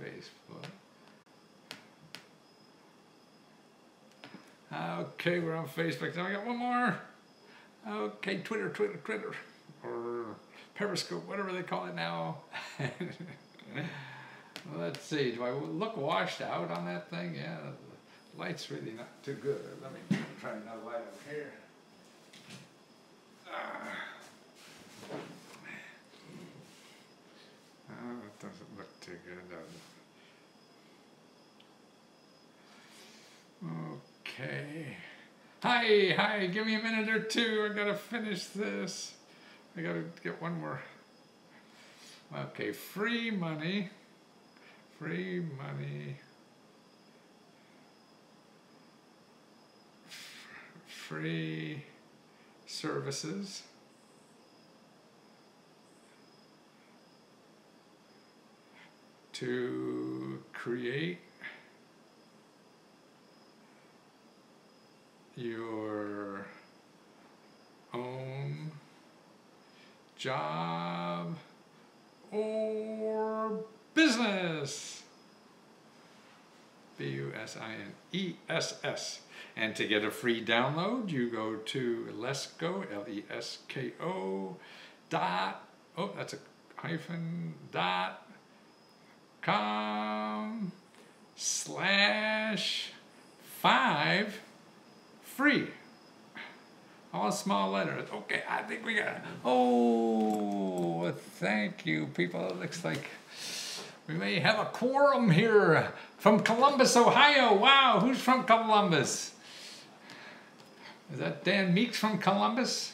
Facebook. Okay, we're on Facebook. Now I got one more. Okay, Twitter. Or Periscope, whatever they call it now. Let's see, do I look washed out on that thing? Yeah, the light's really not too good. Let me try another light up here. Oh, it doesn't look too good, does it? Okay. Hi, give me a minute or two. I gotta finish this. I gotta get one more. Okay, free money. Free services. To create your own job or business. B-U-S-I-N-E-S-S. And to get a free download, you go to Lesko, L-E-S-K-O, that's a hyphen, .com/5 free. All small letters. Okay, I think we got it. Oh, thank you, people. It looks like we may have a quorum here from Columbus, Ohio. Wow, who's from Columbus? Is that Dan Meeks from Columbus?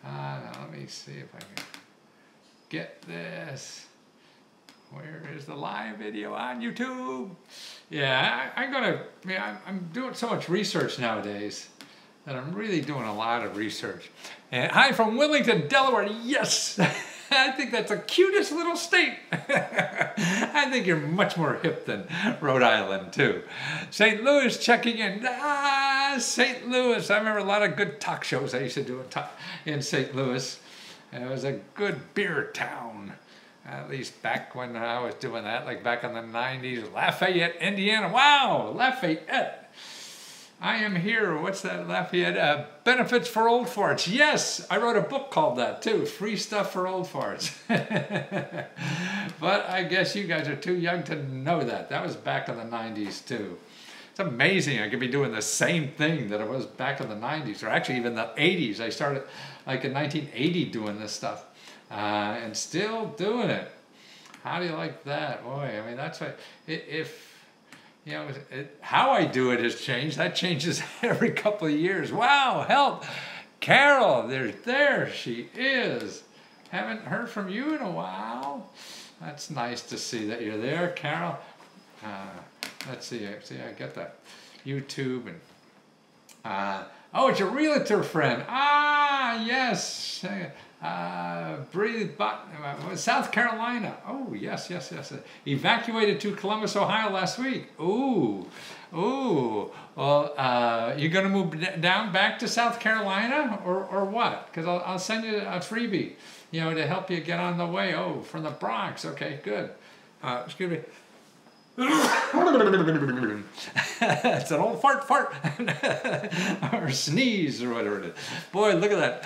Let me see if I can get this. Where is the live video on YouTube? Yeah, I'm doing so much research nowadays that I'm really doing a lot of research. And hi from Wilmington, Delaware. Yes, I think that's the cutest little state. I think you're much more hip than Rhode Island too. St. Louis checking in. St. Louis. I remember a lot of good talk shows I used to do in St. Louis. It was a good beer town. At least back when I was doing that, like back in the 90s. Lafayette, Indiana. Wow, Lafayette. I am here. What's that, Lafayette? Benefits for old farts. Yes, I wrote a book called that too. Free stuff for old farts. But I guess you guys are too young to know that. That was back in the 90s too. It's amazing I could be doing the same thing that I was back in the 90s, or actually even the 80s. I started like in 1980 doing this stuff. And still doing it. How do you like that? Boy, I mean, that's why, how I do it has changed. That changes every couple of years. Wow, help. Carol, there she is. Haven't heard from you in a while. That's nice to see that you're there, Carol. Let's see, I get that. YouTube and, oh, it's your realtor friend. Ah, yes. South Carolina. Oh, yes. Evacuated to Columbus, Ohio last week. Ooh. Well, you gonna move down back to South Carolina or what? Because I'll send you a freebie, to help you get on the way. Oh, from the Bronx. Okay, good. Excuse me. It's an old fart or sneeze or whatever it is. Boy, look at that.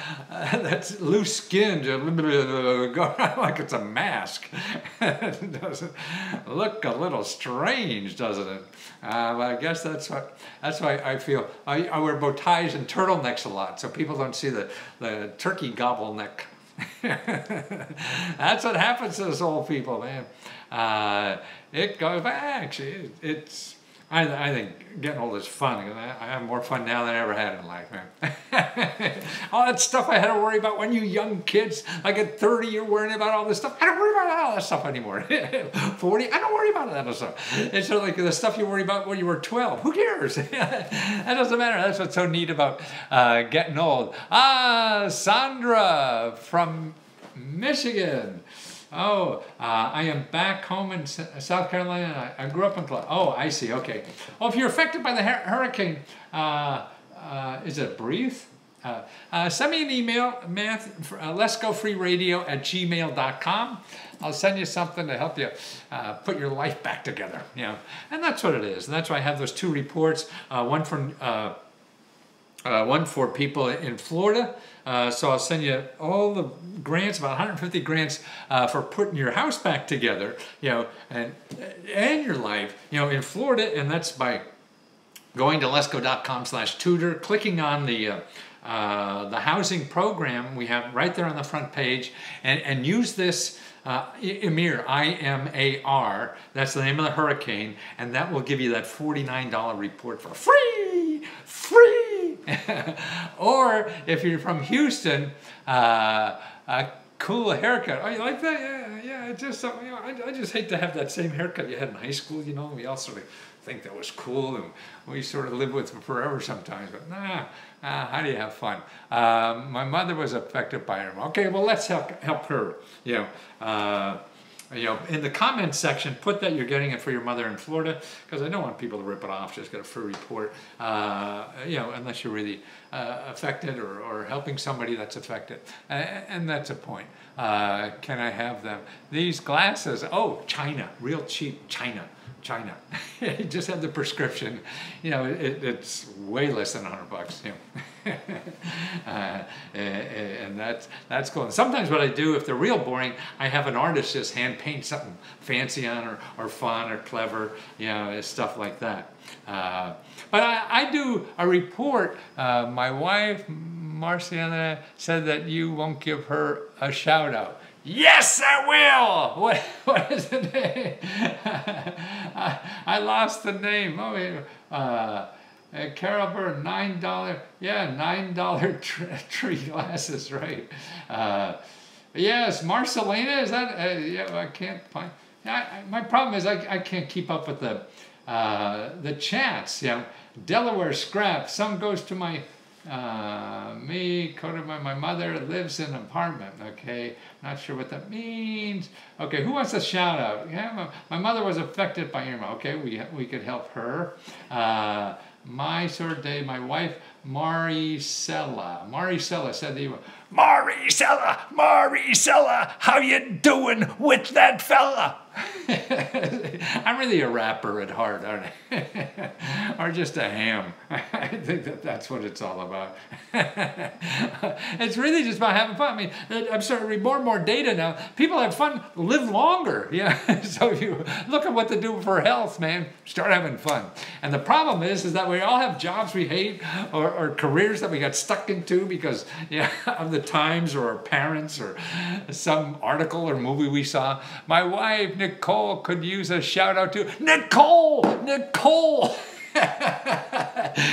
That's loose skin just go around like it's a mask. It doesn't look a little strange, doesn't it? But I guess that's why I feel I wear bow ties and turtlenecks a lot, so people don't see the turkey gobble neck. That's what happens to us old people, man. It goes back. Actually, I think getting old is fun. I have more fun now than I ever had in life, man. All that stuff I had to worry about when you young kids, like at 30, you're worrying about all this stuff. I don't worry about all that stuff anymore. 40, I don't worry about that stuff. It's sort of like the stuff you worry about when you were 12. Who cares? That doesn't matter. That's what's so neat about getting old. Sandra from Michigan. Oh, I am back home in South Carolina. I grew up in Columbus. Oh, I see. Okay. Well, if you're affected by the hurricane, is it a breathe? send me an email, leskofreeradio@gmail.com. I'll send you something to help you put your life back together, you know. And that's what it is. And that's why I have those 2 reports, one for people in Florida. So I'll send you all the grants, about 150 grants for putting your house back together, you know, and your life, you know, in Florida. And that's by going to lesko.com/tutor, clicking on the housing program we have right there on the front page, and use this Amir, I-M-A-R, that's the name of the hurricane, and that will give you that $49 report for free. Or if you're from Houston, a cool haircut. Oh, you like that? Yeah. It's just something. You know, I just hate to have that same haircut you had in high school. You know, we all sort of think that was cool, and we sort of live with it forever sometimes. But how do you have fun? My mother was affected by it. Okay, well, let's help her. You know, in the comments section, put that you're getting it for your mother in Florida, because I don't want people to rip it off, just get a free report, you know, unless you're really affected or helping somebody that's affected. And that's a point. Can I have them? These glasses, oh, China, real cheap China. You just have the prescription, you know, it's way less than $100, you know. And that's cool. Sometimes what I do, if they're real boring, I have an artist just hand paint something fancy on, or fun or clever, you know, stuff like that. But I do a report. My wife, Marciana, said that you won't give her a shout out. Yes, I will. What is the name? I lost the name. Oh, Carol Byrne, $9. Yeah, $9 tree glasses, right? Yes, Marcelina. Is that? Yeah, I can't find. My problem is I can't keep up with the chats. You know, Delaware scrap. Some goes to my. Me, quoted by my mother, lives in an apartment. Okay, not sure what that means. Okay, who wants a shout out? Yeah, my mother was affected by Irma. Okay, we could help her. My sort of day, my wife, Maricela said to you, Maricela, how you doing with that fella? I'm really a rapper at heart, aren't I? Or just a ham. I think that's what it's all about. It's really just about having fun. I mean, I'm starting to read more and more data now. People have fun, live longer. Yeah. So if you look at what to do for health, man, start having fun. And the problem is that we all have jobs we hate, or careers that we got stuck into because of the times, or our parents, or some article or movie we saw. My wife, Nicole, could use a shout out to Nicole.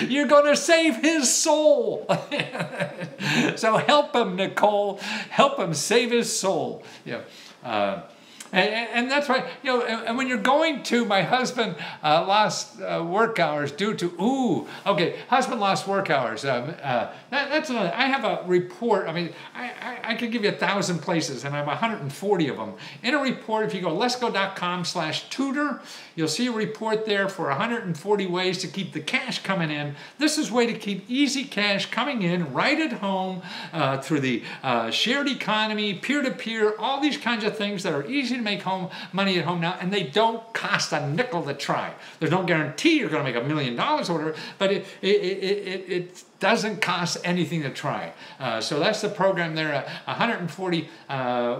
You're going to save his soul. So help him, Nicole. Help him save his soul. Yeah. And that's right, you know, and when you're going to, my husband lost work hours due to, husband lost work hours. That's another, I have a report. I mean, I could give you 1,000 places, and I have 140 of them. In a report, if you go lesko.com/tutor, you'll see a report there for 140 ways to keep the cash coming in. This is a way to keep easy cash coming in right at home through the shared economy, peer-to-peer, all these kinds of things that are easy to make money at home now, and they don't cost a nickel to try. There's no guarantee you're going to make $1 million or whatever, but it doesn't cost anything to try. So that's the program there, 140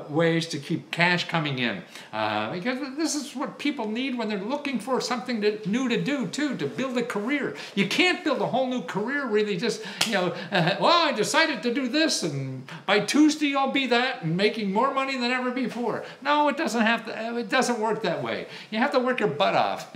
ways to keep cash coming in. Because this is what people need when they're looking for something new to do, too, to build a career. You can't build a whole new career really just, you know, well, I decided to do this, and by Tuesday I'll be that, and making more money than ever before. No, it doesn't have to, it doesn't work that way. You have to work your butt off.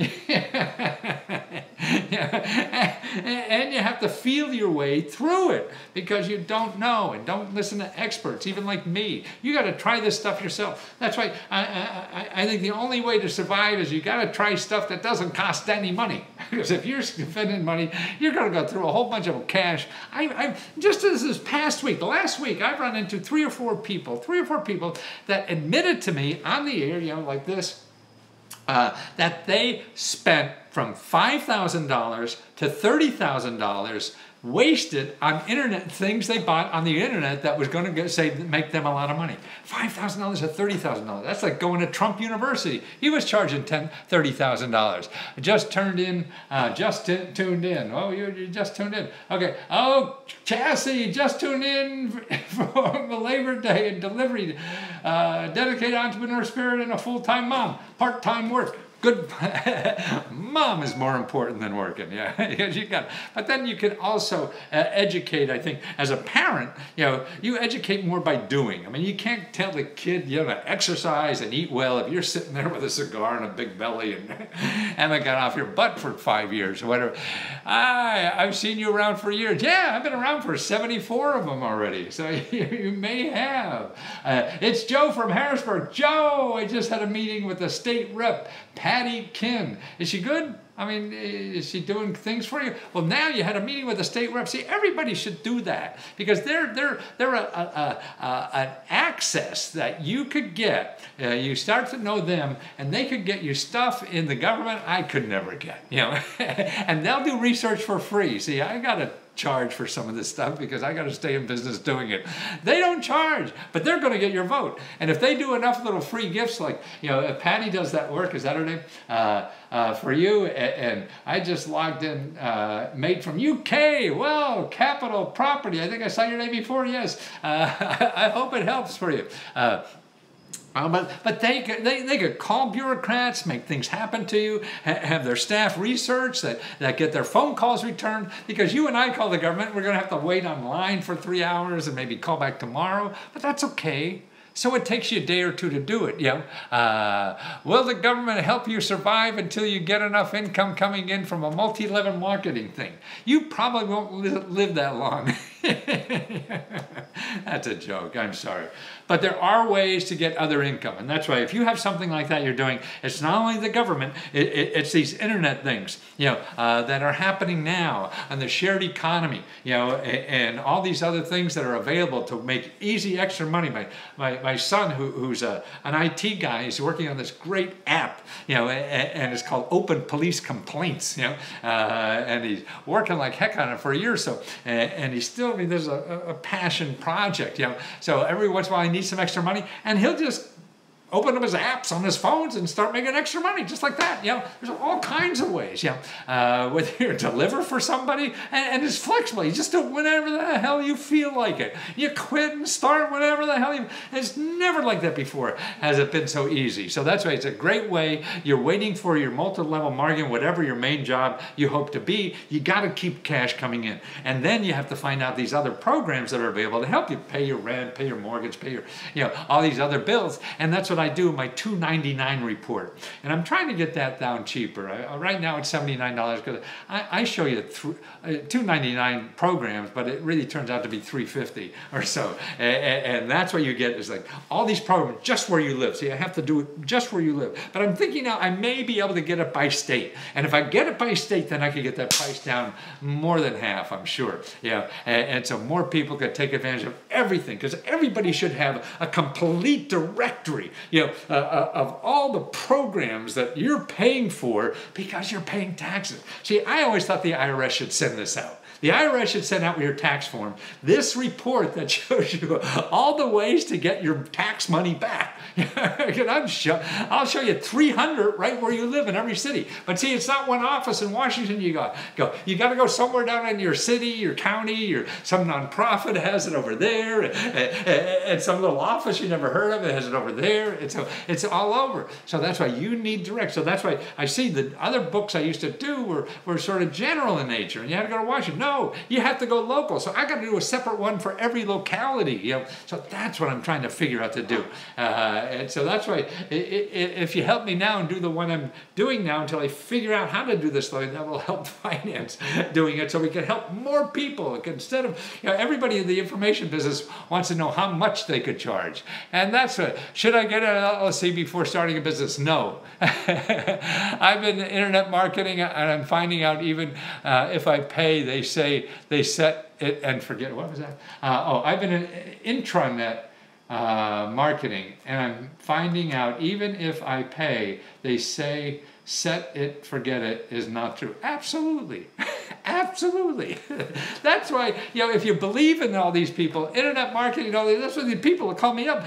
And you have to feel your way through it, because you don't know, and don't listen to experts, even like me. You got to try this stuff yourself. That's why I think the only way to survive is you got to try stuff that doesn't cost any money. Because if you're spending money, you're going to go through a whole bunch of cash. Just as this past week, the last week, I've run into three or four people that admitted to me on the air, you know, like this, that they spent from $5,000 to $30,000 wasted on internet things they bought on the internet that was going to make them a lot of money. $5,000 or $30,000. That's like going to Trump University. He was charging $30,000. Just tuned in. Oh, you just tuned in. Okay. Oh, Cassie, just tuned in for Labor Day and delivery. Dedicated entrepreneur spirit and a full-time mom. Part-time work. Good. Mom is more important than working, yeah. Because but then you can also educate. I think as a parent, you educate more by doing. I mean, you can't tell the kid to exercise and eat well if you're sitting there with a cigar and a big belly and haven't got off your butt for 5 years or whatever. I've seen you around for years. Yeah, I've been around for 74 of them already. So you may have. It's Joe from Harrisburg. Joe, I just had a meeting with the state rep. Patty Kin. Is she good? I mean, is she doing things for you? Well, now you had a meeting with the state rep. See, everybody should do that because they're an access that you could get. You start to know them, and they could get you stuff in the government I could never get. And they'll do research for free. See, I got to charge for some of this stuff because I got to stay in business doing it. They don't charge, but they're going to get your vote. And if they do enough little free gifts, like, if Patty does that work, is that her name? For you, and I just logged in, made from UK, well, Capital Property. I think I saw your name before, yes. I hope it helps for you. But they could call bureaucrats, make things happen to you, have their staff research, that get their phone calls returned, because you and I call the government, we're going to have to wait online for 3 hours and maybe call back tomorrow, but that's okay. So it takes you a day or two to do it. Will the government help you survive until you get enough income coming in from a multi-level marketing thing? You probably won't live that long. That's a joke, I'm sorry. But there are ways to get other income. And that's why if you have something like that you're doing, it's not only the government, it's these internet things, that are happening now, and the shared economy, and all these other things that are available to make easy extra money. My son, who's an IT guy, is working on this great app, and it's called Open Police Complaints, and he's working like heck on it for a year or so, and he's still, there's a passion project, so every once in a while he needs some extra money, and he'll just open up his apps on his phones and start making extra money, just like that. There's all kinds of ways. Whether you deliver for somebody, and it's flexible. You just do it whenever the hell you feel like it. You quit and start whenever the hell you. It's never like that before. Has it been so easy? So that's why it's a great way. You're waiting for your multi-level marketing, whatever your main job you hope to be. You got to keep cash coming in, and then you have to find out these other programs that are available to help you pay your rent, pay your mortgage, pay your all these other bills, and that's what I do in my $2.99 report, and I'm trying to get that down cheaper. Right now it's $79 because I show you $2.99 programs, but it really turns out to be $3.50 or so, and that's what you get is like all these programs just where you live. See, I have to do it just where you live, but I'm thinking now I may be able to get it by state, and if I get it by state, then I could get that price down more than half, I'm sure. And so more people could take advantage of everything, because everybody should have a complete directory, of all the programs that you're paying for because you're paying taxes. See, I always thought the IRS should send this out. The IRS should send out with your tax form this report that shows you all the ways to get your tax money back. I'll show you 300 right where you live in every city. But see, it's not one office in Washington you got. You got to go somewhere down in your city, your county, or some nonprofit has it over there, and some little office you never heard of it has it over there. And so it's all over. So that's why you need direct. So that's why I see the other books I used to do were sort of general in nature, and you had to go to Washington. No, you have to go local. So I got to do a separate one for every locality. So that's what I'm trying to figure out to do. And so that's why if you help me now and do the one I'm doing now until I figure out how to do this, that will help finance doing it, so we can help more people. Instead of everybody in the information business wants to know how much they could charge, and that's what. Should I get an LLC before starting a business? No. I've been in internet marketing, and I'm finding out even if I pay, they say they set it and forget. What was that? I've been in intranet marketing, and I'm finding out even if I pay, they say set it, forget it is not true. Absolutely. Absolutely. That's why, if you believe in all these people, internet marketing, all these, that's what the people will call me up.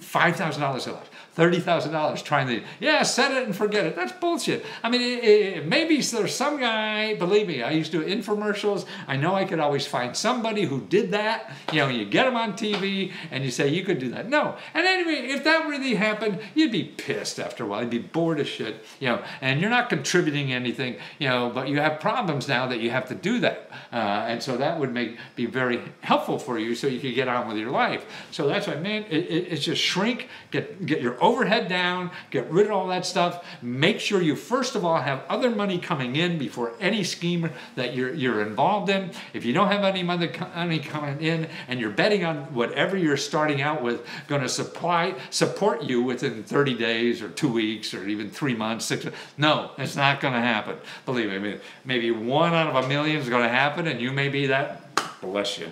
$5,000 a lot. $30,000 trying to, set it and forget it. That's bullshit. I mean, maybe there's some guy, believe me, I used to do infomercials. I know I could always find somebody who did that. You get them on TV and you say, you could do that. No. And anyway, if that really happened, you'd be pissed after a while. You'd be bored as shit, and you're not contributing anything, but you have problems now that you have to do that. And so that would be very helpful for you so you could get on with your life. So that's why, man, it's just shrink, get your overhead down, get rid of all that stuff. Make sure you first of all have other money coming in before any scheme that you're involved in. If you don't have any money coming in and you're betting on whatever you're starting out with going to support you within 30 days or 2 weeks or even 3 months, 6 months, no, it's not going to happen. Believe me, I mean, maybe 1 out of a million is going to happen and you may be that. Bless you.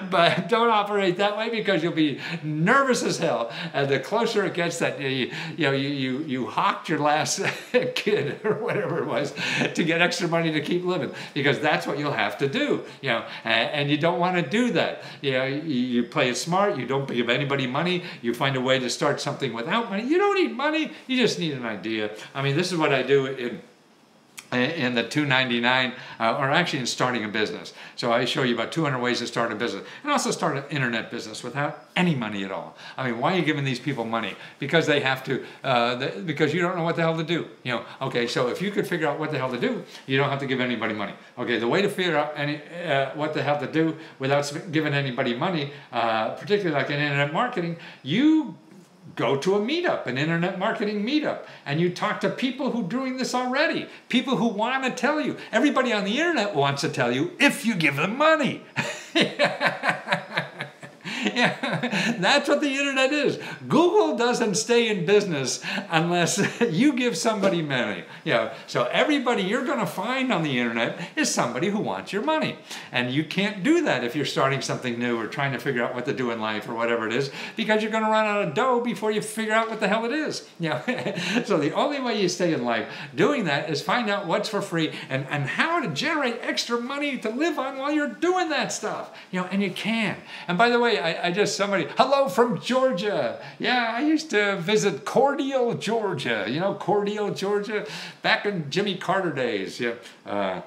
But don't operate that way because you'll be nervous as hell. And the closer it gets that you hawked your last kid or whatever it was to get extra money to keep living, because that's what you'll have to do. And you don't want to do that. You play it smart. You don't give anybody money. You find a way to start something without money. You don't need money. You just need an idea. I mean, this is what I do in the 299, or actually in starting a business. So I show you about 200 ways to start a business, and also start an internet business without any money at all. I mean, why are you giving these people money? Because they have to, because you don't know what the hell to do. Okay, so if you could figure out what the hell to do, you don't have to give anybody money. Okay, the way to figure out what the hell to do without giving anybody money, particularly like in internet marketing, you go to a meetup, an internet marketing meetup, and you talk to people who are doing this already, people who want to tell you. Everybody on the internet wants to tell you if you give them money. That's what the internet is. Google doesn't stay in business unless you give somebody money. So everybody you're going to find on the internet is somebody who wants your money. And you can't do that if you're starting something new or trying to figure out what to do in life or whatever it is, because you're going to run out of dough before you figure out what the hell it is. So the only way you stay in life doing that is find out what's for free and how to generate extra money to live on while you're doing that stuff. And you can. And by the way, hello from Georgia. Yeah, I used to visit Cordial, Georgia. Cordial, Georgia, back in Jimmy Carter days. No,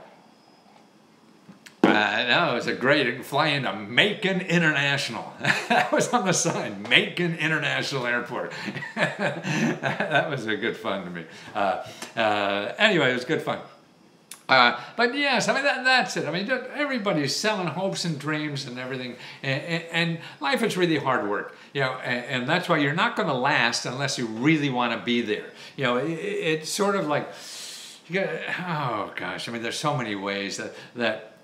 it was a great fly into Macon International. That was on the sign, Macon International Airport. That was a good fun to me. Anyway, it was good fun. But yes, I mean, that's it. I mean, everybody's selling hopes and dreams and everything. And life is really hard work, and that's why you're not going to last unless you really want to be there. It's sort of like, oh gosh, I mean, there's so many ways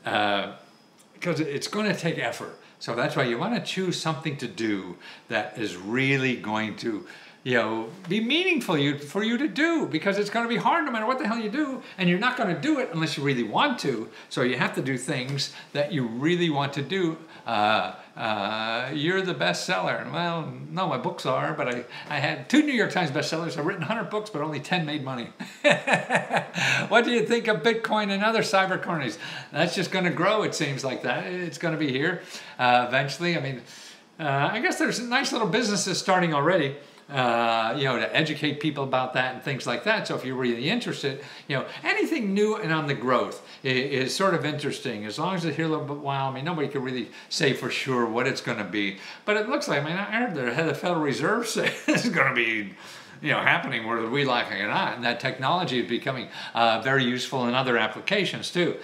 because it's going to take effort. So that's why you want to choose something to do that is really going to be meaningful for you to do, because it's going to be hard no matter what the hell you do, and you're not going to do it unless you really want to. So you have to do things that you really want to do. You're the bestseller. Well, no, my books are, but I had 2 New York Times bestsellers. I've written 100 books, but only 10 made money. What do you think of Bitcoin and other cyber currencies? That's just going to grow, it seems like that. It's going to be here eventually. I mean, I guess there's nice little businesses starting already. To educate people about that and things like that. So if you're really interested, anything new and on the growth is sort of interesting. As long as it's here a little bit while, I mean, nobody can really say for sure what it's going to be. But it looks like, I mean, I heard the head of the Federal Reserve say this is going to be, happening whether we like it or not. And that technology is becoming very useful in other applications too.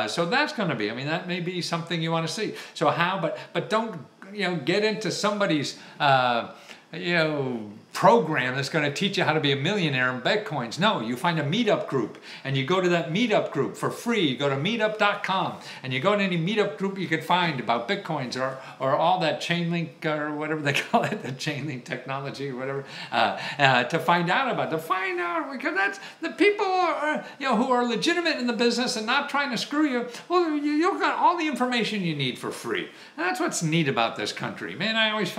So that's going to be, I mean, that may be something you want to see. So but don't, get into somebody's, program that's going to teach you how to be a millionaire in Bitcoins. No, you find a meetup group and you go to that meetup group for free. You go to meetup.com and you go to any meetup group you could find about Bitcoins or all that chain link or whatever they call it, the chain link technology or whatever, to find out about, because that's the people who are legitimate in the business and not trying to screw you. Well, you've got all the information you need for free. And that's what's neat about this country. Man, I always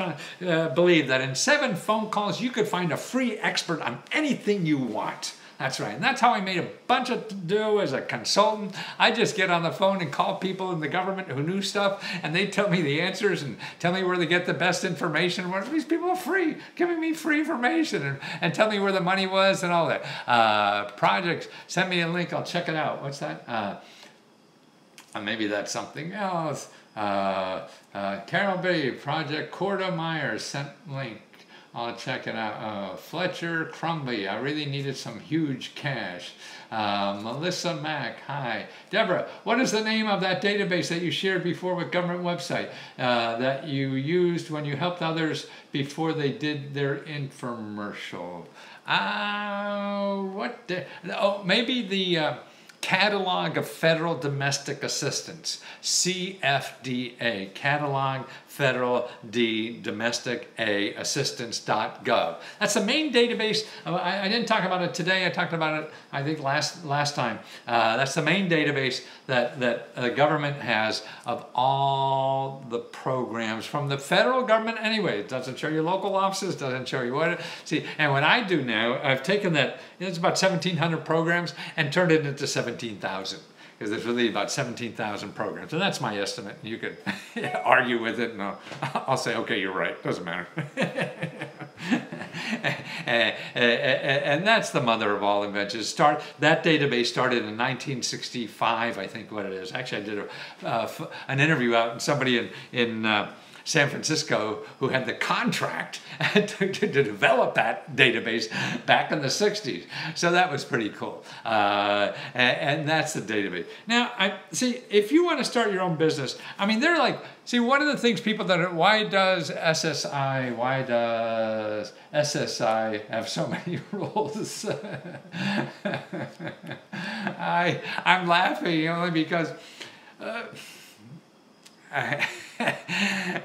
believe that in 7 phone calls, you could find a free expert on anything you want. That's right. And that's how I made a bunch of dough as a consultant. I just get on the phone and call people in the government who knew stuff, and they tell me the answers and tell me where to get the best information. These people are free, giving me free information and tell me where the money was and all that. Projects, send me a link. I'll check it out. What's that? Maybe that's something else. Carol B, Project Corda Myers, sent link. I'll check it out. Fletcher Crumbly, I really needed some huge cash. Melissa Mack, hi. Deborah, what is the name of that database that you shared before with government website that you used when you helped others before they did their infomercial? Maybe the Catalog of Federal Domestic Assistance, CFDA, Catalog Federal Domestic Assistance.gov. That's the main database. I didn't talk about it today. I talked about it, I think, last time. That's the main database that the government has of all the programs from the federal government anyway. It doesn't show your local offices, doesn't show you what. See, and what I do now, I've taken that, it's about 1,700 programs and turned it into 17,000. Because there's really about 17,000 programs. And that's my estimate. You could argue with it, and I'll say, okay, you're right. Doesn't matter. And that's the mother of all inventions. That database started in 1965, I think what it is. Actually, I did an interview out, and somebody in San Francisco who had the contract to develop that database back in the 60s. So that was pretty cool. And that's the database. Now, see, if you want to start your own business, I mean, they're like, see, one of the things people that why does SSI have so many rules? I'm laughing only because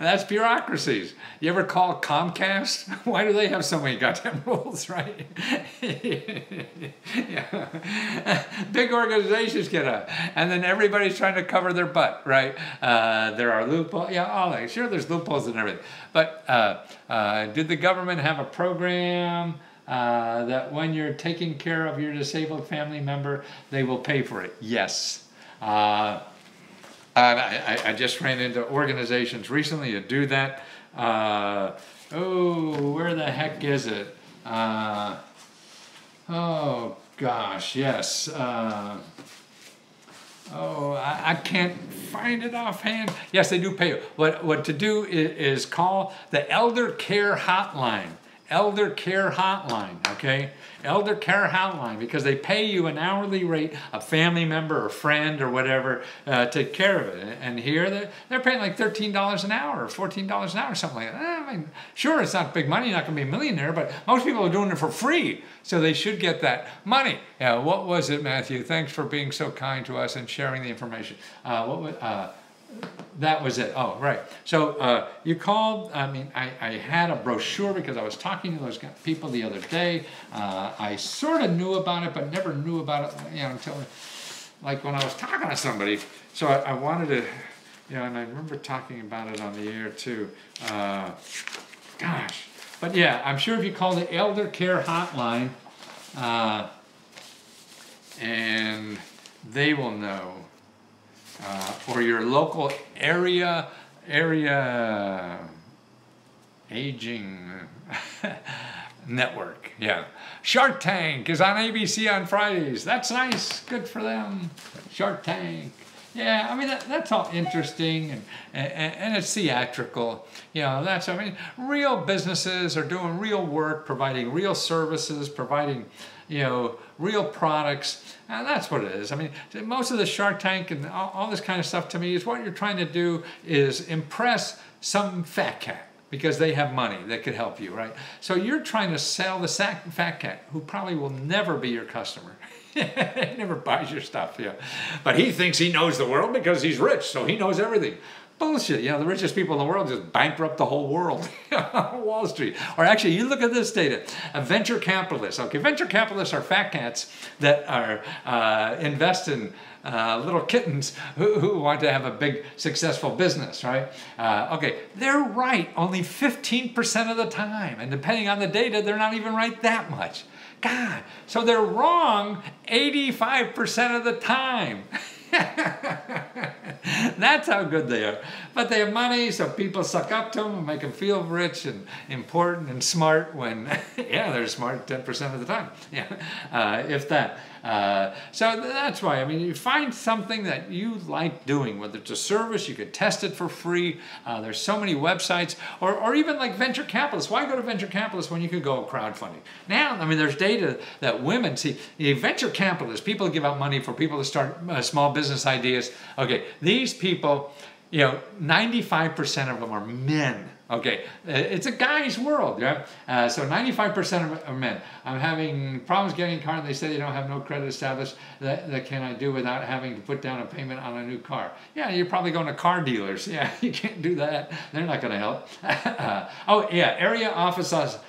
that's bureaucracies. You ever call Comcast? Why do they have so many goddamn rules, right? Yeah. Big organizations get up, and then everybody's trying to cover their butt, right? There are loopholes. Yeah, all that. Sure, there's loopholes and everything. But did the government have a program that when you're taking care of your disabled family member, they will pay for it? Yes. I just ran into organizations recently to do that. Where the heck is it? Oh gosh, yes. I can't find it offhand. Yes, they do pay. What to do is call the Elder Care Hotline. Elder Care Hotline, okay? Elder Care Hotline, because they pay you an hourly rate, a family member or friend or whatever, take care of it. And here they're paying like $13 an hour or $14 an hour, something like that. I mean, sure, it's not big money, you're not going to be a millionaire, but most people are doing it for free, so they should get that money. Yeah, what was it, Matthew? Thanks for being so kind to us and sharing the information. That was it. Oh, right. So you called. I mean, I had a brochure because I was talking to those people the other day. I sort of knew about it, but never knew about it, until like when I was talking to somebody. So I wanted to, and I remember talking about it on the air too. Gosh. But yeah, I'm sure if you call the Elder Care Hotline, and they will know. Or your local area aging network. Yeah. Shark Tank is on ABC on Fridays. That's nice. Good for them. Shark Tank. Yeah, I mean, that's all interesting and it's theatrical. Real businesses are doing real work, providing real services, providing, real products. And that's what it is. I mean, most of the Shark Tank and all this kind of stuff to me is what you're trying to do is impress some fat cat because they have money that could help you, right? So you're trying to sell the fat cat who probably will never be your customer. He never buys your stuff, yeah. But he thinks he knows the world because he's rich, so he knows everything. bullshit. The richest people in the world just bankrupt the whole world. Wall Street. Or actually, you look at this data. Venture capitalists. Okay, venture capitalists are fat cats that are invest in little kittens who want to have a big successful business, right? Okay, they're right only 15% of the time. And depending on the data, they're not even right that much. God, so they're wrong 85% of the time. That's how good they are. But they have money, so people suck up to them and make them feel rich and important and smart when, yeah, they're smart 10% of the time. Yeah, if that. So that's why, I mean, you find something that you like doing, whether it's a service, you could test it for free. There's so many websites, or even like venture capitalists. Why go to venture capitalists when you could go crowdfunding? Now, I mean, there's data that women, see, venture capitalists, people give out money for people to start small business ideas. Okay, these people, 95% of them are men. Okay, it's a guy's world, yeah? So 95% are men. I'm having problems getting a car, and they say they don't have no credit established. That can I do without having to put down a payment on a new car? Yeah, you're probably going to car dealers. Yeah, you can't do that. They're not going to help. Oh yeah, area office on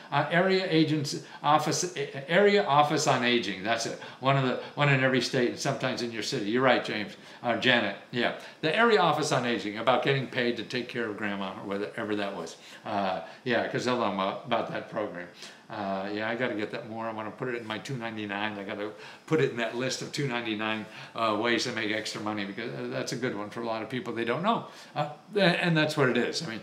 aging. That's it. One in every state, and sometimes in your city. You're right, James. Janet. Yeah, the area office on aging, about getting paid to take care of grandma or whatever that was. Yeah, because they'll know about that program. Yeah, I got to get that more. I want to put it in my $2.99. I got to put it in that list of $2.99 ways to make extra money, because that's a good one for a lot of people. They don't know, and that's what it is. I mean,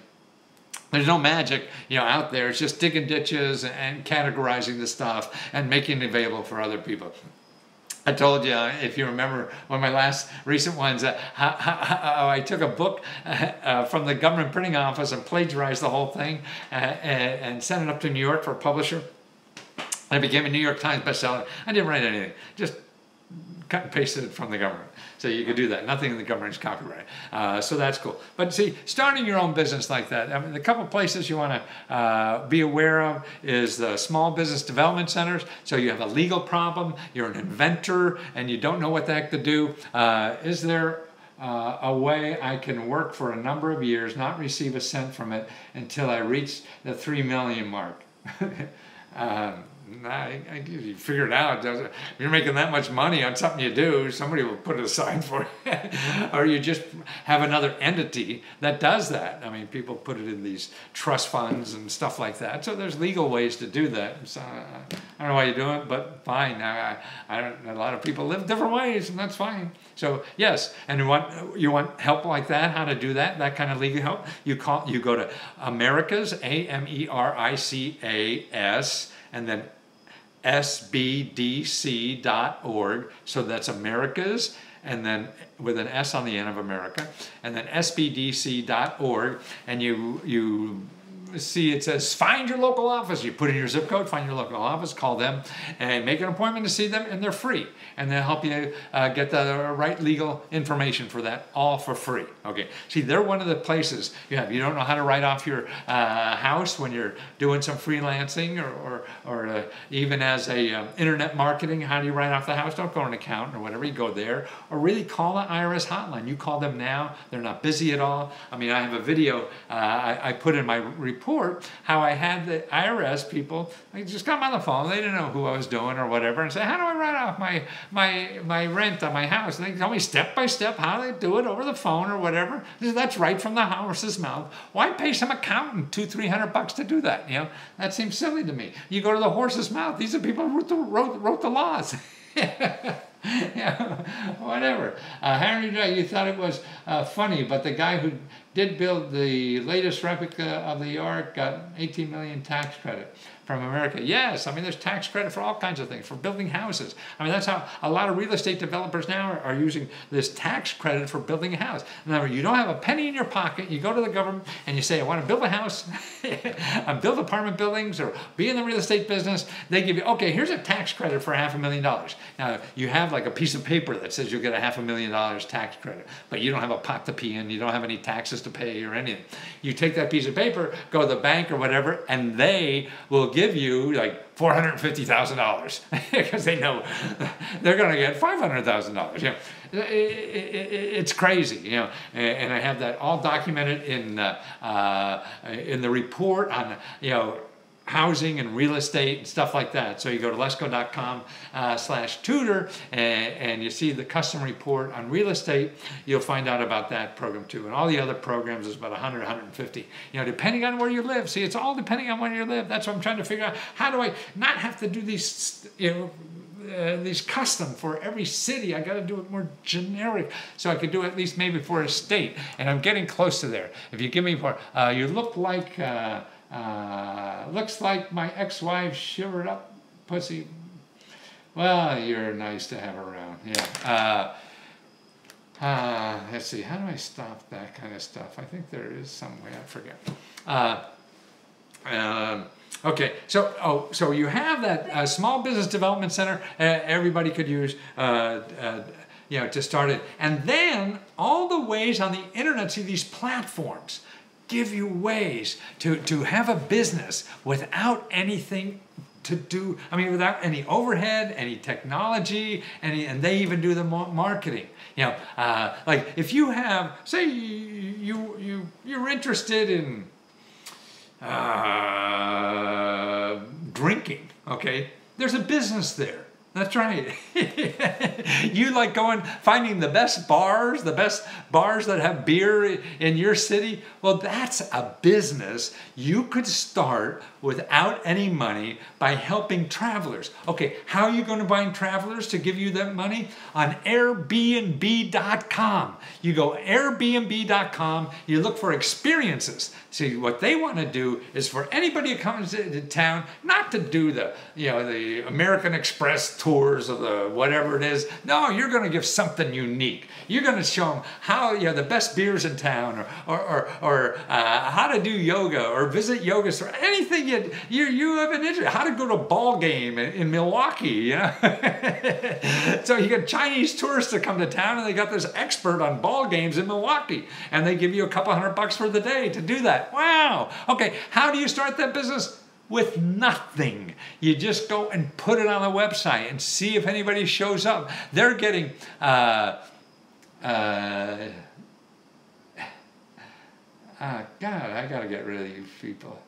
there's no magic, out there. It's just digging ditches and categorizing the stuff and making it available for other people. I told you, if you remember, one of my last recent ones, I took a book from the government printing office and plagiarized the whole thing and sent it up to New York for a publisher. And it became a New York Times bestseller. I didn't write anything, just cut and pasted it from the government. So you could do that. Nothing in the government is copyright. So that's cool. But see, starting your own business like that, I mean, the couple places you want to be aware of is the small business development centers. So you have a legal problem, you're an inventor, and you don't know what the heck to do. Is there a way I can work for a number of years, not receive a cent from it until I reach the 3 million mark? You figure it out. If you're making that much money on something you do, somebody will put it aside for you. Or you just have another entity that does that. I mean, people put it in these trust funds and stuff like that. So there's legal ways to do that. So, I don't know why you do it, but fine. A lot of people live different ways, and that's fine. So yes, and you want help like that, how to do that kind of legal help, you go to Americas, AMERICAS, and then SBDC.org. So that's Americas, and then with an S on the end of America, and then SBDC.org, and you see it says find your local office. You put in your zip code, find your local office, call them, and make an appointment to see them, and they're free, and they'll help you get the right legal information for that, all for free. Okay, see, they're one of the places you don't know how to write off your house when you're doing some freelancing or even as a internet marketing. How do you write off the house? Don't go to an accountant or whatever. You go there, or really call the IRS hotline. You call them now. They're not busy at all. I mean, I have a video I put in my report how I had the IRS people just come on the phone. They didn't know who I was doing or whatever, and say, how do I write off my rent on my house? And they tell me step by step how they do it over the phone or whatever. That's right from the horse's mouth. Why pay some accountant $200-300 to do that? That seems silly to me. You go to the horse's mouth. These are people who wrote the laws. Yeah, whatever. Henry J., you thought it was funny, but the guy who did build the latest replica of the Ark got 18 million tax credit from America. Yes, I mean, there's tax credit for all kinds of things, for building houses. I mean, that's how a lot of real estate developers now are using this tax credit for building a house. In other words, you don't have a penny in your pocket. You go to the government and you say, I want to build a house, build apartment buildings, or be in the real estate business. They give you, okay, here's a tax credit for $500,000. Now, you have like a piece of paper that says you'll get $500,000 tax credit, but you don't have a pot to pee in. You don't have any taxes taxes to pay or anything. You take that piece of paper, go to the bank or whatever, and they will give you like $450,000 because they know they're going to get $500,000. You know, it's crazy, you know, and I have that all documented in the report on, you know, housing and real estate and stuff like that. So you go to lesko.com/tutor and you see the custom report on real estate. You'll find out about that program too. And all the other programs is about 100, 150, you know, depending on where you live. See, it's all depending on where you live. That's what I'm trying to figure out. How do I not have to do these, you know, these custom for every city? I got to do it more generic so I could do it at least maybe for a state. And I'm getting close to there. If you give me more, you look like, looks like my ex-wife shivered up pussy. Well, you're nice to have around. Yeah. Let's see. How do I stop that kind of stuff? I think there is some way. I forget. Okay. So you have that small business development center. Everybody could use. You know, to start it, and then all the ways on the internet. See, these platforms give you ways to have a business without anything to do, I mean, without any overhead, any technology, and they even do the marketing. You know, like if you have, say you're interested in drinking, okay? There's a business there. That's right. You like finding the best bars that have beer in your city. Well, that's a business you could start without any money by helping travelers. Okay, how are you going to find travelers to give you that money? On Airbnb.com. You go Airbnb.com, you look for experiences. See, what they want to do is for anybody who comes to town, not to do the, you know, the American Express tours of the whatever it is. No, you're going to give something unique. You're going to show them how, you know, the best beers in town, or how to do yoga, or visit yoga store, anything you have an interest. How to go to a ball game in Milwaukee, you know. So you get Chinese tourists to come to town, and they got this expert on ball games in Milwaukee, and they give you a couple $100 for the day to do that. Wow. Okay, how do you start that business? With nothing. You just go and put it on the website and see if anybody shows up. They're getting God, I gotta get rid of you people.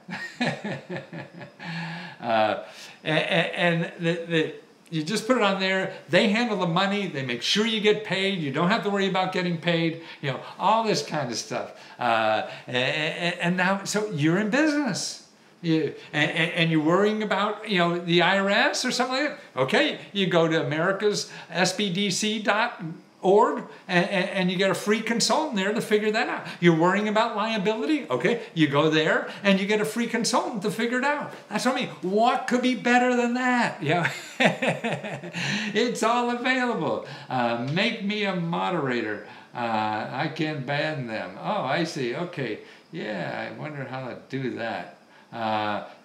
You just put it on there. They handle the money. They make sure you get paid. You don't have to worry about getting paid. You know, all this kind of stuff. And now, so you're in business. And you're worrying about, you know, the IRS or something like that. Okay, you go to americassbdc.org and you get a free consultant there to figure that out. You're worrying about liability. Okay, you go there and you get a free consultant to figure it out. That's what I mean. What could be better than that? Yeah, it's all available. Make me a moderator. I can ban them. Oh, I see. Okay. Yeah, I wonder how to do that.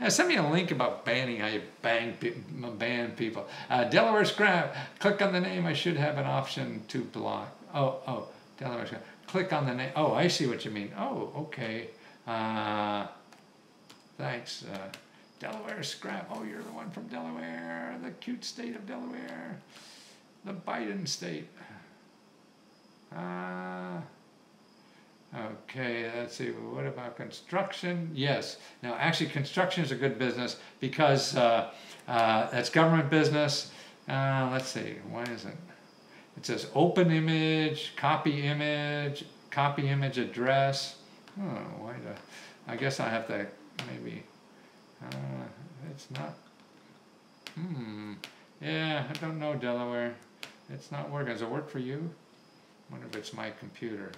Send me a link about banning, how you ban people. Delaware Scrap, click on the name. I should have an option to block. Oh, Delaware Scrap. Click on the name. Oh, I see what you mean. Oh, okay. Thanks. Delaware Scrap. Oh, you're the one from Delaware, the cute state of Delaware, the Biden state. Okay, let's see, what about construction? Yes. Now, actually, construction is a good business because that's government business. Let's see, why is it? It says open image, copy image address. Oh, why the? I guess I have to maybe, it's not, yeah, I don't know, Delaware. It's not working. Does it work for you? I wonder if it's my computer.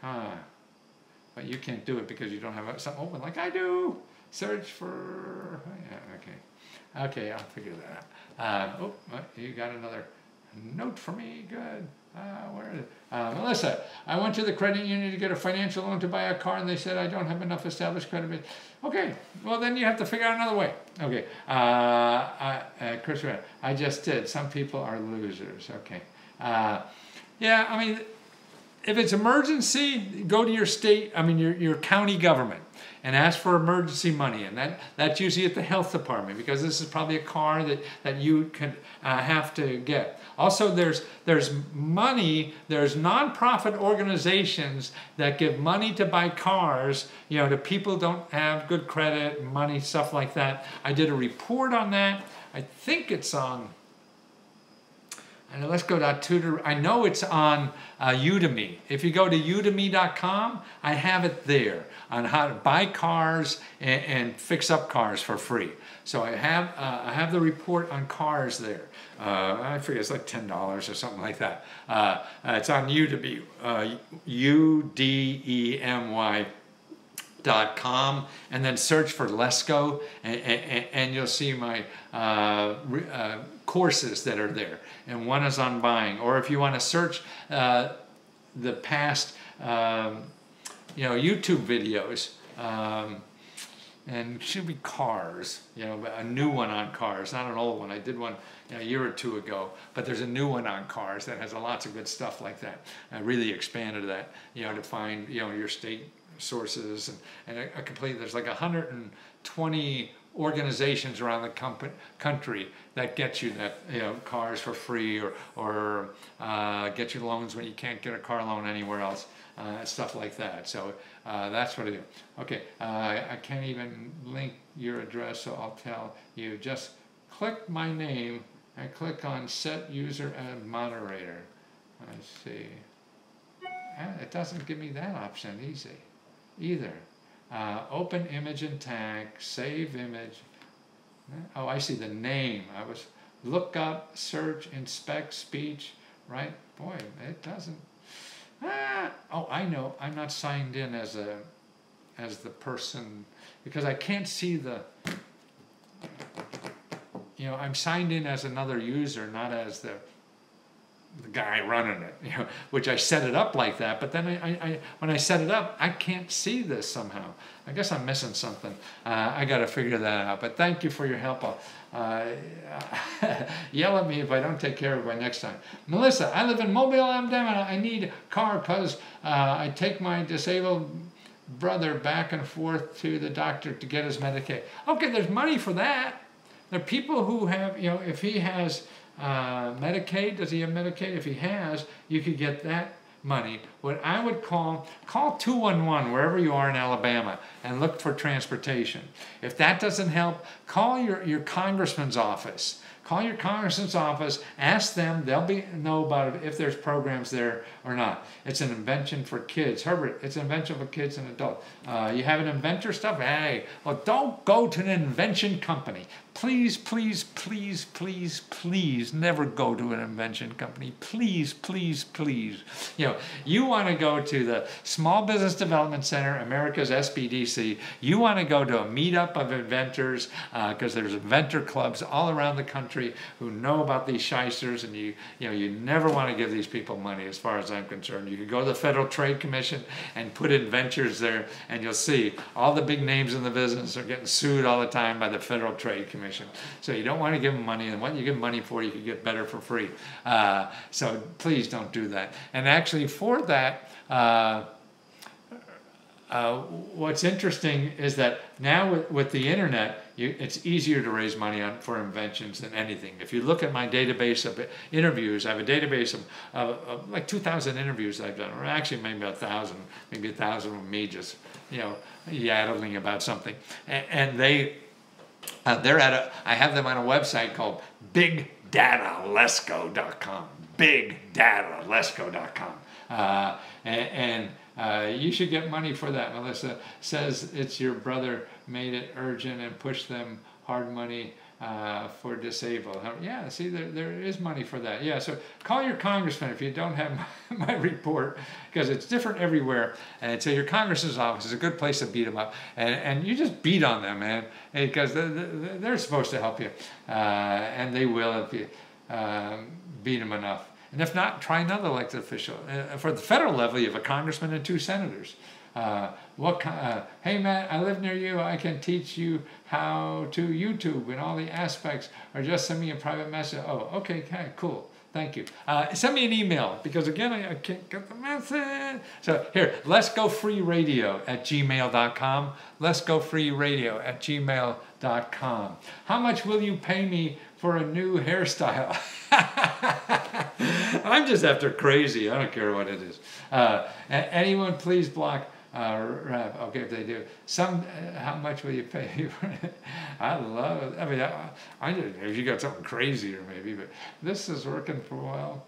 But you can't do it because you don't have something open like I do. Search for, yeah, okay, I'll figure that out. You got another note for me. Good. Where is it? Melissa, I went to the credit union to get a financial loan to buy a car, and they said I don't have enough established credit. Okay, well then you have to figure out another way. Okay, Chris, I just did. Some people are losers. Okay. Yeah, I mean, if it's emergency, go to your state, your county government and ask for emergency money. And that's usually at the health department, because this is probably a car that you could have to get. Also, there's money, there's nonprofit organizations that give money to buy cars, to people who don't have good credit, money, stuff like that. I did a report on that. I think it's on, and Lesko.tutor. I know it's on Udemy. If you go to udemy.com, I have it there on how to buy cars and fix up cars for free. So I have the report on cars there. I forget, it's like $10 or something like that. It's on Udemy, udemy.com, and then search for Lesko, and you'll see my courses that are there. And one is on buying. Or if you want to search the past YouTube videos, and it should be cars, a new one on cars, not an old one. I did one a year or two ago, but there's a new one on cars that has lots of good stuff like that. I really expanded that, to find, your state sources, and a complete, there's like 120 organizations around the country that get you that, cars for free, or get you loans when you can't get a car loan anywhere else, stuff like that. So that's what I do. Okay, I can't even link your address, so I'll tell you. Just click my name and click on Set User and Moderator. Let's see. It doesn't give me that option either. Open image and tag, save image. Oh, I see the name. I was look up, search, inspect, speech, right? Boy, it doesn't. Oh, I know. I'm not signed in as the person, because I can't see the. I'm signed in as another user, not as the guy running it, which I set it up like that. But then when I set it up, I can't see this somehow. I guess I'm missing something. I got to figure that out. But thank you for your help. Yell at me if I don't take care of it by next time. Melissa, I live in Mobile, Alabama. I need a car because I take my disabled brother back and forth to the doctor to get his Medicaid. Okay, there's money for that. There are people who have, if he has Medicaid, does he have Medicaid? If he has, you could get that money. What I would call 211 wherever you are in Alabama and look for transportation. If that doesn't help, call your congressman's office. Call your congressman's office, ask them, they'll know about it, if there's programs there or not. It's an invention for kids. Herbert, it's an invention for kids and adults. You have an inventor stuff? Hey, well, don't go to an invention company. Please, please, please, please, please never go to an invention company. Please, please, please. You want to go to the Small Business Development Center, America's SBDC. You want to go to a meetup of inventors, because there's inventor clubs all around the country who know about these shysters, and you never want to give these people money, as far as I'm concerned. You could go to the Federal Trade Commission and put inventors there, and you'll see all the big names in the business are getting sued all the time by the Federal Trade Commission. So you don't want to give them money, and what you give them money for, you could get better for free. So please don't do that. And actually, for that, what's interesting is that now with the internet, it's easier to raise money for inventions than anything. If you look at my database of interviews, I have a database of like 2,000 interviews I've done, or actually maybe 1,000, maybe 1,000 of me just yaddling about something, and I have them on a website called bigdatalesco.com. Bigdatalesco.com. And you should get money for that. Melissa says it's your brother made it urgent and pushed them hard money for disabled. Yeah, see, there is money for that. Yeah, so call your congressman if you don't have my report, because it's different everywhere. And so your congressman's office is a good place to beat them up. And you just beat on them, man, because they're supposed to help you. And they will if you beat them enough. And if not, try another elected official. For the federal level, you have a congressman and 2 senators. Hey Matt, I live near you. I can teach you how to YouTube and all the aspects, or just send me a private message. Oh, okay, cool. Thank you. Send me an email because again, I can't get the message. So here, letsgofreeradio@gmail.com. Letsgofreeradio@gmail.com. How much will you pay me for a new hairstyle? I'm just after crazy. I don't care what it is. Anyone please block rap. Okay, if they do. How much will you pay? I love it. I mean, I if you got something crazier maybe, but this is working for a while.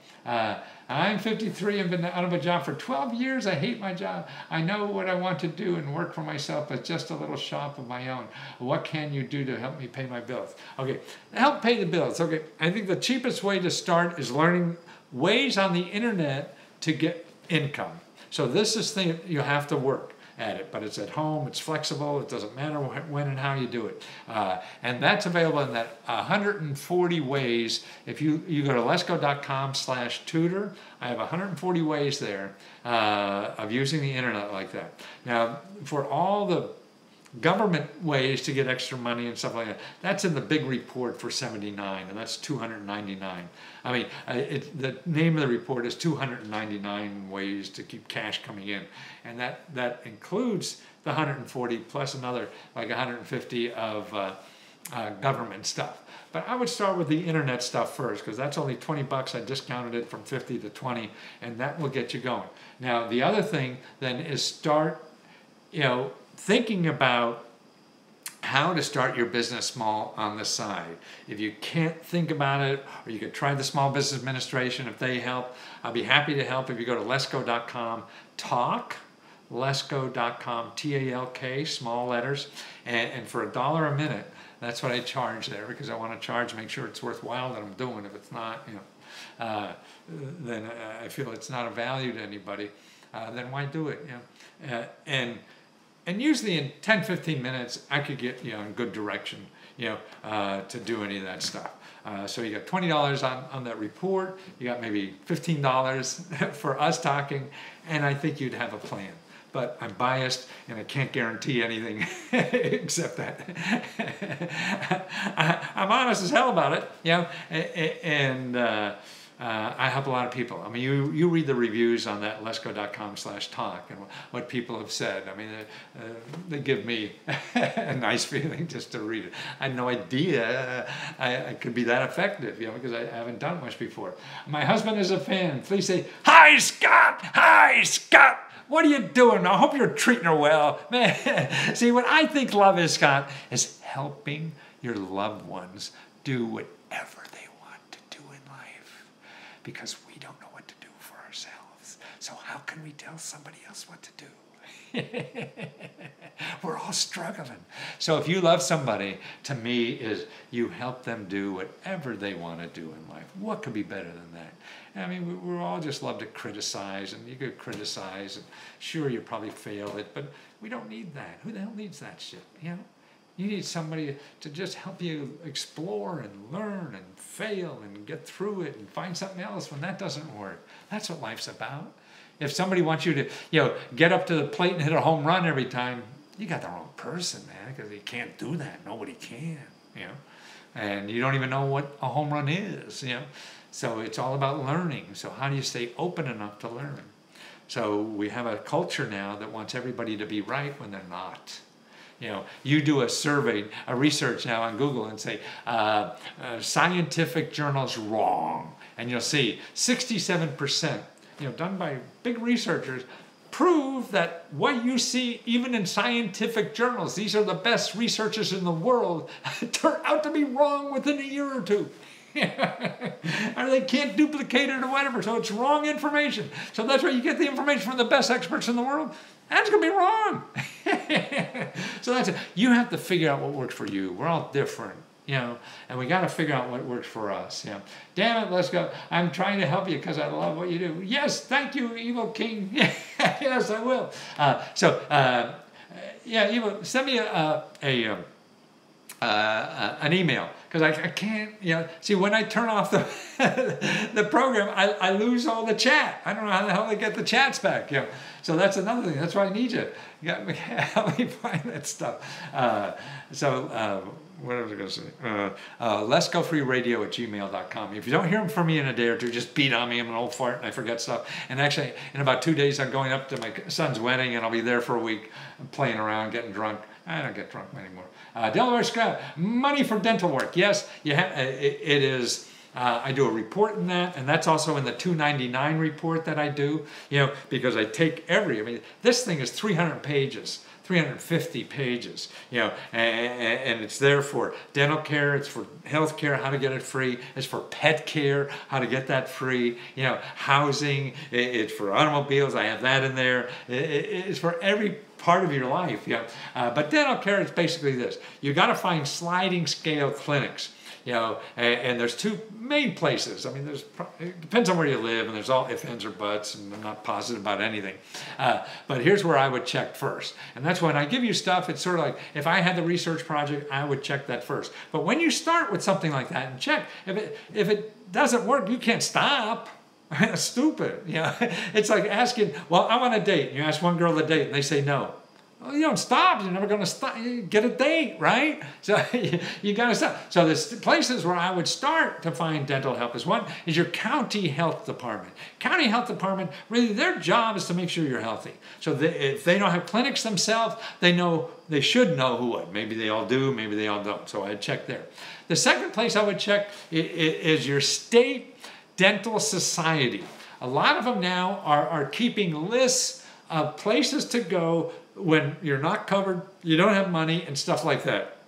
I'm 53 and been out of a job for 12 years. I hate my job. I know what I want to do and work for myself, but just a little shop of my own. What can you do to help me pay my bills? Okay, help pay the bills. Okay, I think the cheapest way to start is learning ways on the internet to get income. So this is thing you have to work at it, but it's at home, it's flexible, it doesn't matter when and how you do it. And that's available in that 140 ways. If you go to lesko.com/tutor, I have 140 ways there of using the internet like that. Now, for all the government ways to get extra money and stuff like that, that's in the big report for 79, and that's 299. I mean, the name of the report is 299 ways to keep cash coming in, and that includes the 140 plus another like 150 of government stuff. But I would start with the internet stuff first because that's only 20 bucks. I discounted it from 50 to 20, and that will get you going. Now, the other thing then is start, thinking about how to start your business small on the side. If you can't think about it, or you could try the Small Business Administration if they help. I'll be happy to help if you go to lesko.com, talk, lesko.com, TALK, small letters, and for $1 a minute, that's what I charge there because I want to charge, make sure it's worthwhile that I'm doing. If it's not, then I feel it's not of value to anybody. Then why do it? And usually in 10-15 minutes, I could get in good direction, to do any of that stuff. So you got $20 on that report. You got maybe $15 for us talking, and I think you'd have a plan. But I'm biased, and I can't guarantee anything except that. I'm honest as hell about it, and I help a lot of people. I mean, you read the reviews on that lesko.com/talk and what people have said. I mean, they give me a nice feeling just to read it. I had no idea I could be that effective, because I haven't done much before. My husband is a fan. Please say, "Hi, Scott! Hi, Scott! What are you doing? I hope you're treating her well." Man, see, what I think love is, Scott, is helping your loved ones do whatever they want to do in life. Because we don't know what to do for ourselves. So how can we tell somebody else what to do? We're all struggling. So if you love somebody, to me, is you help them do whatever they want to do in life. What could be better than that? I mean, we're all just love to criticize, and you could criticize, and sure, you probably fail it, but we don't need that. Who the hell needs that shit, You need somebody to just help you explore and learn and fail and get through it and find something else when that doesn't work. That's what life's about. If somebody wants you to, get up to the plate and hit a home run every time, you got the wrong person, man, because you can't do that. Nobody can, And you don't even know what a home run is, So it's all about learning. So how do you stay open enough to learn? So we have a culture now that wants everybody to be right when they're not. You do a survey, a research now on Google and say, scientific journals wrong. And you'll see 67%, done by big researchers, prove that what you see even in scientific journals, these are the best researchers in the world, turn out to be wrong within a year or two. Or they can't duplicate it or whatever, so it's wrong information. So that's where you get the information from the best experts in the world. That's going to be wrong. So that's it. You have to figure out what works for you. We're all different, and we got to figure out what works for us. Damn it, let's go. I'm trying to help you because I love what you do. Yes, thank you, Evil King. Yes, I will. Evil, send me an email, because I can't, see, when I turn off the the program, I lose all the chat. I don't know how the hell they get the chats back, So that's another thing. That's why I need you. You got to help me find that stuff. What was I going to say? LeskoFreeRadio@gmail.com. If you don't hear from me in a day or two, just beat on me. I'm an old fart and I forget stuff. And actually, in about 2 days, I'm going up to my son's wedding, and I'll be there for a week, playing around, getting drunk. I don't get drunk anymore. Delaware Scrap, money for dental work. Yes, it is. I do a report in that, and that's also in the 299 report that I do, because I take this thing is 300 pages. 350 pages, and it's there for dental care, it's for health care, how to get it free, it's for pet care, how to get that free, housing, it's for automobiles, I have that in there, it's for every part of your life, but dental care is basically this: you got to find sliding scale clinics. And there's two main places. I mean, it depends on where you live, and there's all ifs, ands, or buts, and I'm not positive about anything. But here's where I would check first. And that's when I give you stuff, it's sort of like, if I had the research project, I would check that first. But when you start with something like that and check, if it doesn't work, you can't stop. That's stupid. It's like asking, well, I want a date. You ask one girl to date, and they say no. Well, you don't stop. You're never going to stop. You get a date, right? So you got to stop. So there's places where I would start to find dental help. One is your county health department. County health department, really, their job is to make sure you're healthy. So if they don't have clinics themselves, they should know who would. Maybe they all do. Maybe they all don't. So I'd check there. The second place I would check is your state dental society. A lot of them now are keeping lists of places to go when you're not covered, you don't have money, and stuff like that.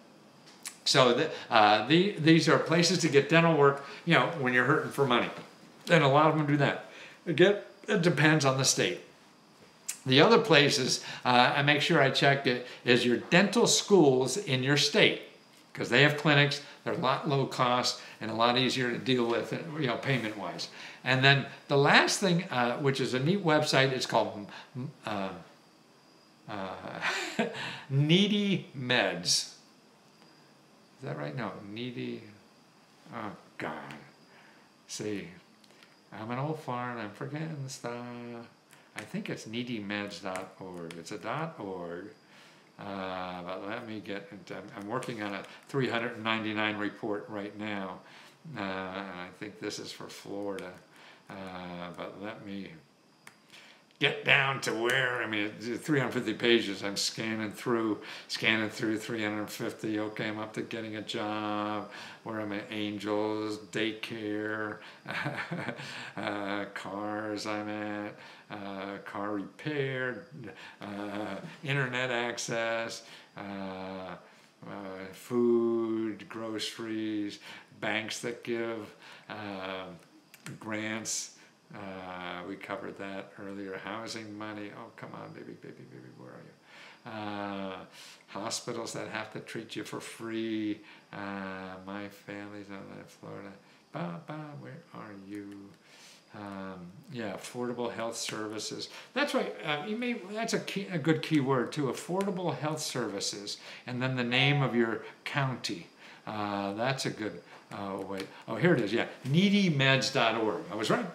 So these are places to get dental work, when you're hurting for money. And a lot of them do that. Again, it depends on the state. The other places I make sure I check is your dental schools in your state, because they have clinics. They're a lot low cost and a lot easier to deal with, payment-wise. And then the last thing, which is a neat website, it's called Needy Meds. Is that right? No, Needy. Oh God. See, I'm an old fart. I'm forgetting stuff. I think it's needymeds.org. It's a .org. But let me get. I'm working on a 399 report right now. And I think this is for Florida. But let me get down to where, it's 350 pages. I'm scanning through 350. Okay, I'm up to getting a job. Where am I? Angels, daycare, cars I'm at, car repair, internet access, food, groceries, banks that give grants. We covered that earlier. Housing money. Oh, come on, baby, where are you? Hospitals that have to treat you for free. My family's on that Florida. Where are you? Affordable health services. That's right. That's a good key word too. Affordable health services, and then the name of your county. That's a good. Oh, wait. Oh, here it is. Yeah. Needymeds.org. I was right.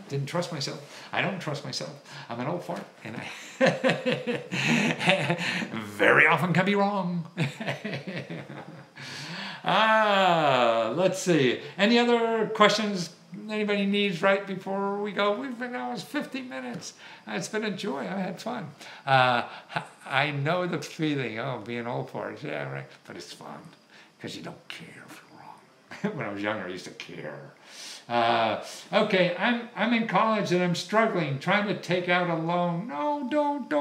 Didn't trust myself. I don't trust myself. I'm an old fart, and I very often can be wrong. Let's see. Any other questions anybody needs right before we go? We've been almost 50 minutes. It's been a joy. I had fun. I know the feeling. Oh, being old fart. Yeah, right. But it's fun because you don't care if you're wrong. When I was younger, I used to care. Okay, I'm in college and I'm struggling, trying to take out a loan. No, don't.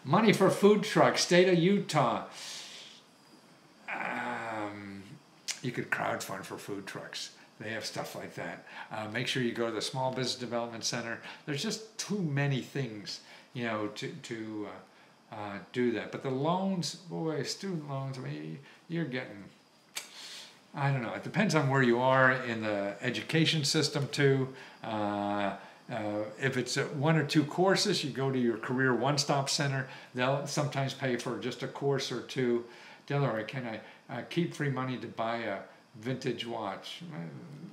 Money for food trucks, state of Utah. You could crowdfund for food trucks. They have stuff like that. Make sure you go to the Small Business Development Center. There's just too many things, to do that. But the loans, boy, student loans, you're getting, I don't know, it depends on where you are in the education system too. If it's 1 or 2 courses, you go to your career one-stop center. They'll sometimes pay for just a course or two. Delaware, can I keep free money to buy a vintage watch?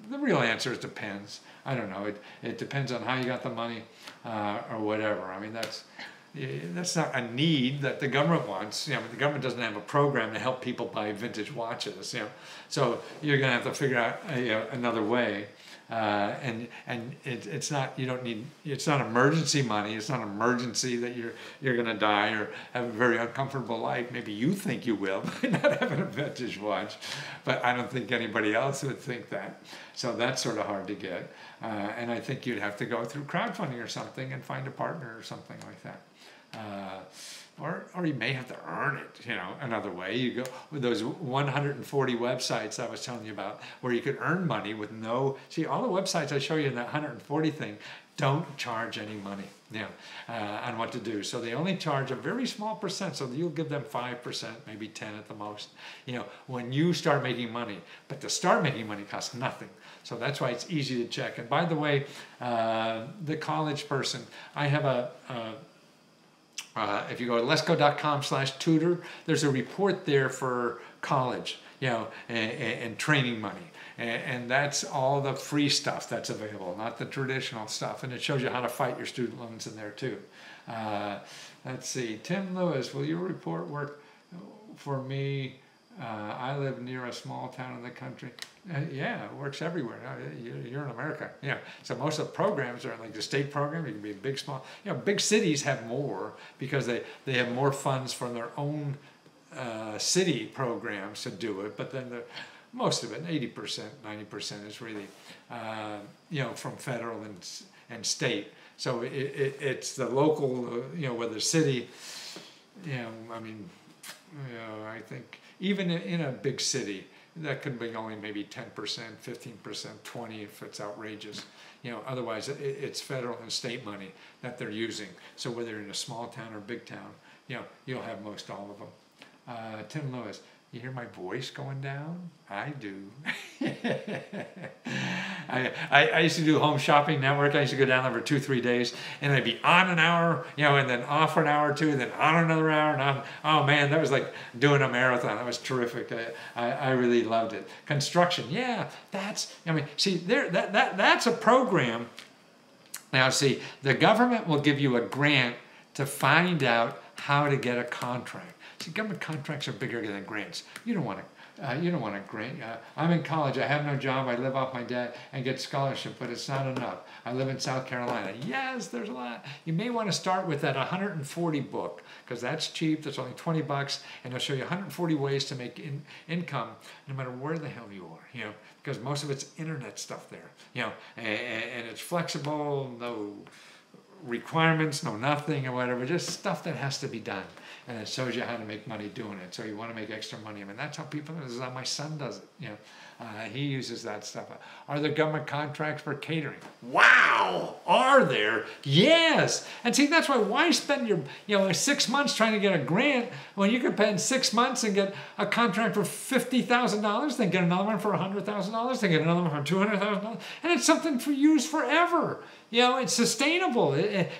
The real answer is depends. I don't know. It depends on how you got the money or whatever. I mean, that's not a need that the government wants. You know, the government doesn't have a program to help people buy vintage watches. You know, so you're going to have to figure out another way. And it's not, you don't need, it's not emergency money. It's not an emergency that you're going to die or have a very uncomfortable life. Maybe you think you will by not having a vintage watch, but I don't think anybody else would think that. So that's sort of hard to get. And I think you'd have to go through crowdfunding or something and find a partner or something like that. Or you may have to earn it, you know, another way. You go with those 140 websites I was telling you about where you could earn money with no, see, all the websites I show you in that 140 thing don't charge any money, you know, on what to do. So they only charge a very small percent. So you'll give them 5%, maybe 10 at the most, you know, when you start making money. But to start making money costs nothing. So that's why it's easy to check. And by the way, the college person, I have if you go to lesko.com/tutor, there's a report there for college, you know, and training money. And that's all the free stuff that's available, not the traditional stuff. And it shows you how to fight your student loans in there too. Let's see, Tim Lewis, will your report work for me? I live near a small town in the country. Yeah, it works everywhere. You're in America. Yeah. So most of the programs are like the state program. You can be big, small. You know, big cities have more because they have more funds from their own city programs to do it. But then most of it, 80%, 90% is really, you know, from federal and state. So it's the local, you know, whether the city, you know, I mean, you know, I think even in a big city, that could be only maybe 10%, 15%, 20% if it's outrageous. You know, otherwise it's federal and state money that they're using. So whether you're in a small town or big town, you know, you'll have most all of them. Tim Lewis, you hear my voice going down? I do. I used to do Home Shopping Network. I used to go down there for 2-3 days, and I'd be on an hour, you know, and then off for an hour or two, and then on another hour, and on. Oh man, that was like doing a marathon. That was terrific. I really loved it. Construction, yeah, that's. I mean, see, that's a program. Now, see, the government will give you a grant to find out how to get a contract. See, government contracts are bigger than grants. You don't want a grant. I'm in college. I have no job. I live off my debt and get scholarship, but it's not enough. I live in South Carolina. Yes, there's a lot. You may want to start with that 140 book because that's cheap. That's only $20, and it'll show you 140 ways to make income no matter where the hell you are. You know, because most of it's internet stuff there. You know, and it's flexible. No requirements, no nothing or whatever, just stuff that has to be done. And it shows you how to make money doing it. So you want to make extra money. I mean, that's how people, this is how my son does it. You know, he uses that stuff. Are there government contracts for catering? Wow! Are there? Yes! And see, that's why spend your, you know, 6 months trying to get a grant when you could spend 6 months and get a contract for $50,000, then get another one for $100,000, then get another one for $200,000, and it's something for use forever. You know, it's sustainable.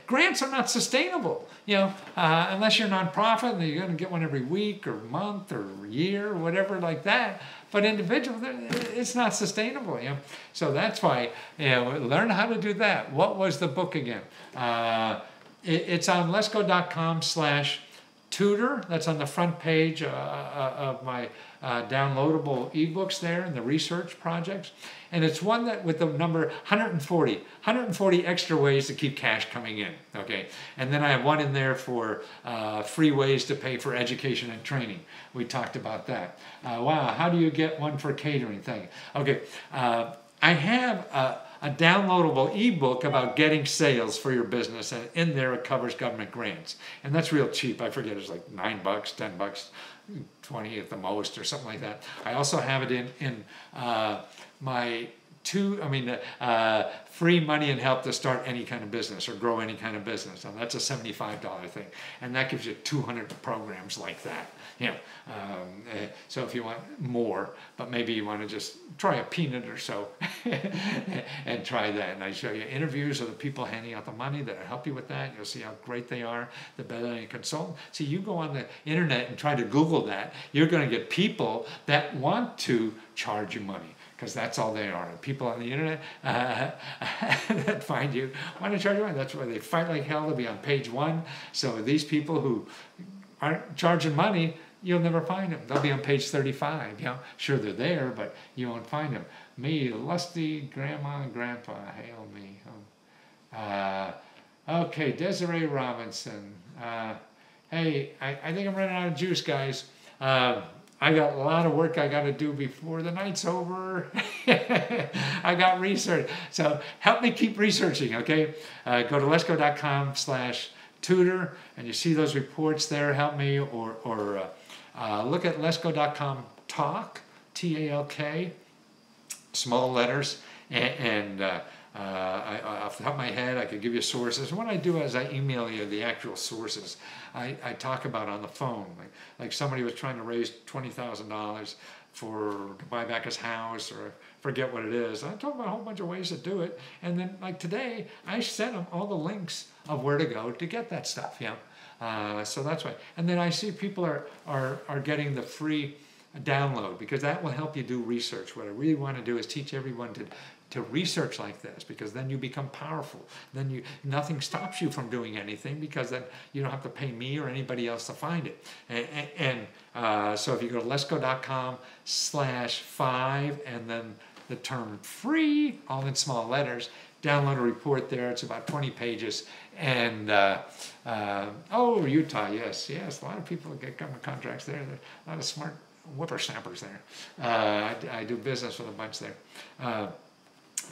Grants are not sustainable, you know, unless you're a nonprofit and you're going to get one every week or month or year or whatever like that. But individual, it's not sustainable, you know. So that's why, you know, learn how to do that. What was the book again? It's on lesko.com/tutor. That's on the front page of my downloadable ebooks there and the research projects. And it's one that with the number 140 extra ways to keep cash coming in, okay? And then I have one in there for free ways to pay for education and training. We talked about that. Wow, how do you get one for catering? Thank you. Okay, I have a downloadable ebook about getting sales for your business, and in there it covers government grants. And that's real cheap. I forget, it's like $9, $10, 20 at the most or something like that. I also have it in my free money and help to start any kind of business or grow any kind of business. And that's a $75 thing. And that gives you 200 programs like that. So if you want more, but maybe you want to just try a peanut or so and try that. And I show you interviews of the people handing out the money that help you with that. You'll see how great they are, the better than a consultant. See, you go on the internet and try to Google that, you're going to get people that want to charge you money. Because that's all they are. People on the internet that find you want to charge you money. That's why they fight like hell to be on page 1. So these people who aren't charging money, you'll never find them. They'll be on page 35. Sure they're there, but you won't find them. Me, lusty grandma and grandpa, hail me. Okay, Desiree Robinson. Hey, I think I'm running out of juice, guys. I got a lot of work I got to do before the night's over. I got research. So help me keep researching, okay? Go to lesko.com/tutor, and you see those reports there. Help me, or look at lesko.com talk, T-A-L-K, small letters, and off the top of my head, I could give you sources. What I do is I email you the actual sources I talk about on the phone. Like somebody was trying to raise $20,000 to buy back his house, or forget what it is. I talk about a whole bunch of ways to do it. And then like today, I sent them all the links of where to go to get that stuff. So that's why. And then I see people are getting the free download, because that will help you do research. What I really want to do is teach everyone to research like this, because then you become powerful. Then nothing stops you from doing anything, because then you don't have to pay me or anybody else to find it. So if you go to lesko.com/5 and then the term free, all in small letters, download a report there. It's about 20 pages. And Utah, yes, a lot of people get government contracts there. There are a lot of smart whippersnappers there. I do business with a bunch there.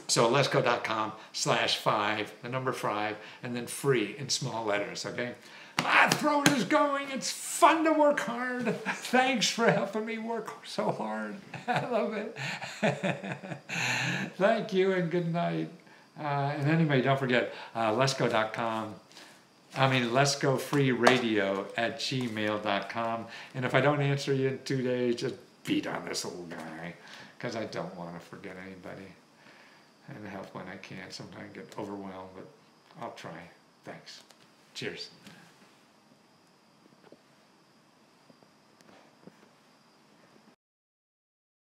So lesko.com/5, the number 5, and then free in small letters, okay? My throat is going. It's fun to work hard. Thanks for helping me work so hard. I love it. Thank you and good night. And anyway, don't forget, leskofreeradio@gmail.com. And if I don't answer you in 2 days, just beat on this old guy, because I don't want to forget anybody. And help when I can. Sometimes I get overwhelmed, but I'll try. Thanks. Cheers.